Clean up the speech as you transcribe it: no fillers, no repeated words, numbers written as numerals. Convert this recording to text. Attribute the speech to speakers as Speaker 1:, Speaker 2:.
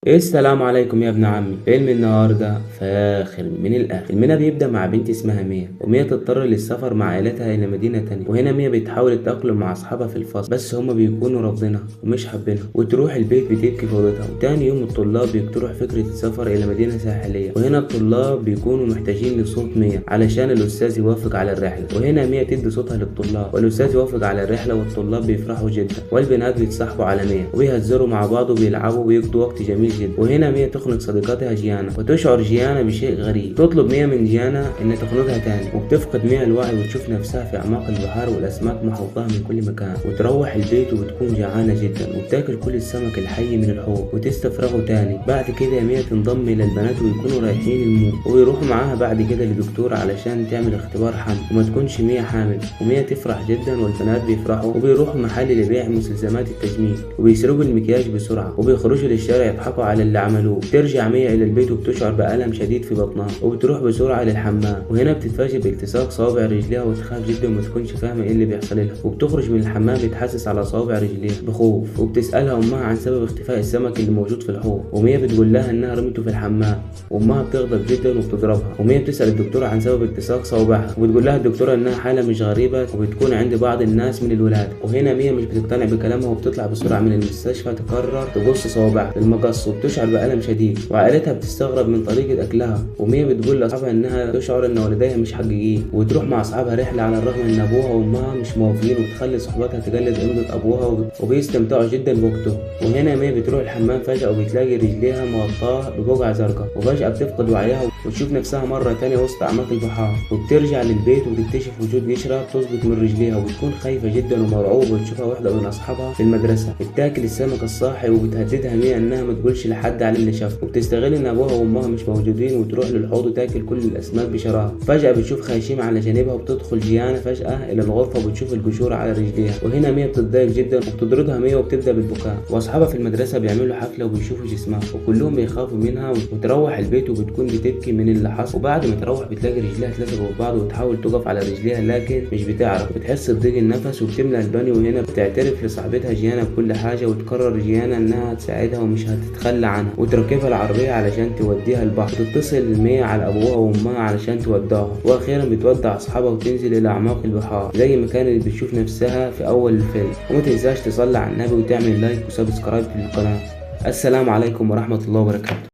Speaker 1: السلام عليكم يا ابن عمي. فيلم النهارده فاخر من الاخر. فيلمنا بيبدا مع بنت اسمها ميا، وميا تضطر للسفر مع عائلتها الى مدينه تانية. وهنا ميا بتحاول تتاقلم مع اصحابها في الفصل، بس هما بيكونوا رافضينها ومش حابينها، وتروح البيت بتبكي في اوضتها. وتاني يوم الطلاب بيقترحوا فكره السفر الى مدينه ساحليه، وهنا الطلاب بيكونوا محتاجين لصوت ميا علشان الاستاذ يوافق على الرحله. وهنا ميا تدي صوتها للطلاب، والاستاذ يوافق على الرحله، والطلاب بيفرحوا جدا، والبنات بيتصاحبوا على ميا وبيهزروا مع بعض وبيلعبوا ويقضوا وقت جميل جدا. وهنا ميا تخنق صديقتها جيانا، وتشعر جيانا بشيء غريب. تطلب ميا من جيانا ان تخنقها تاني، وبتفقد ميا الوعي وتشوف نفسها في اعماق البحار والاسماك محوطاها من كل مكان. وتروح البيت وبتكون جعانه جدا، وبتاكل كل السمك الحي من الحوض وتستفرغه تاني. بعد كده ميا تنضم الى البنات ويكونوا رايحين المول، ويروحوا معاها بعد كده لدكتور علشان تعمل اختبار حمل، وما تكونش ميا حامل. وميا تفرح جدا والبنات بيفرحوا، وبيروحوا محل لبيع مستلزمات التجميل، وبيسرقوا المكياج بسرعه، وبيخرجوا للشارع يضحكوا على اللي عملوه. بترجع ميا إلى البيت وبتشعر بألم شديد في بطنها، وبتروح بسرعة للحمام. وهنا بتتفاجئ بالتصاق صوابع رجليها، وتخاف جدا وما تكونش فاهمة إيه اللي بيحصل لها. وبتخرج من الحمام بتحسس على صوابع رجليها بخوف، وبتسألها أمها عن سبب اختفاء السمك اللي موجود في الحوض. وميا بتقول لها إنها رمته في الحمام، وأمها بتغضب جدا وبتضربها. وميا بتسأل الدكتورة عن سبب التصاق صوابعها، وبتقول لها الدكتورة إنها حالة مش غريبة وبتكون عند بعض الناس من الولادة. وهنا ميا مش بتقتنع بكلامها، وبتطلع بسرعة من المستشفى تقرر تقص صوابعها بالمقص، وبتشعر بألم شديد. وعائلتها بتستغرب من طريقة أكلها. وميا بتقول لأصحابها إنها تشعر إن والديها مش حقيقيين، وتروح مع أصحابها رحلة على الرغم إن أبوها وأمها مش موافقين، وبتخلي صحباتها تقلد إمضة أبوها وبيستمتعوا جدا بوقته. وهنا ميا بتروح الحمام فجأة، وبتلاقي رجليها مغطاة ببقعة زرقاء، وفجأة بتفقد وعيها وتشوف نفسها مرة تانية وسط أعماق البحار. وبترجع للبيت وبتكتشف وجود قشرة بتسقط من رجليها، وبتكون خايفة جدا ومرعوبة. وتشوفها واحدة من أصحابها في المدرسة بتاكل السمك الصاحي، وبتهددها ميا إنها ما تقولش لحد على اللي شافه. وبتستغل إن أبوها وأمها مش موجودين، وتروح للحوض وتاكل كل الأسماك بشراهة. فجأة بتشوف خياشيم على جانبها، وبتدخل جيانا فجأة إلى الغرفة وبتشوف القشور على رجليها. وهنا ميا بتتضايق جدا وبتطردها ميا وبتبدأ بالبكاء. وأصحابها في المدرسة بيعملوا حفلة وبيشوفوا جسمها، وكلهم بيخافوا منها. وتروح البيت وبتكون بتبكي من اللي حصل. وبعد ما تروح بتلاقي رجليها اتلزقوا في بعض، وتحاول تقف على رجليها لكن مش بتعرف. بتحس بضيق النفس وبتملى البانيو. وهنا بتعترف لصاحبتها جيانا بكل حاجة، وتقرر جيانا إنها تساعدها ومش هتتخلى عنها، وتركبها العربية علشان توديها البحر. وتتصل ميا على أبوها وأمها علشان تودعها. وأخيرا بتودع أصحابها وتنزل إلى أعماق البحار زي ما كانت بتشوف نفسها في أول الفيلم. وما تنساش تصلي على النبي وتعمل لايك وسبسكرايب للقناة. السلام عليكم ورحمة الله وبركاته.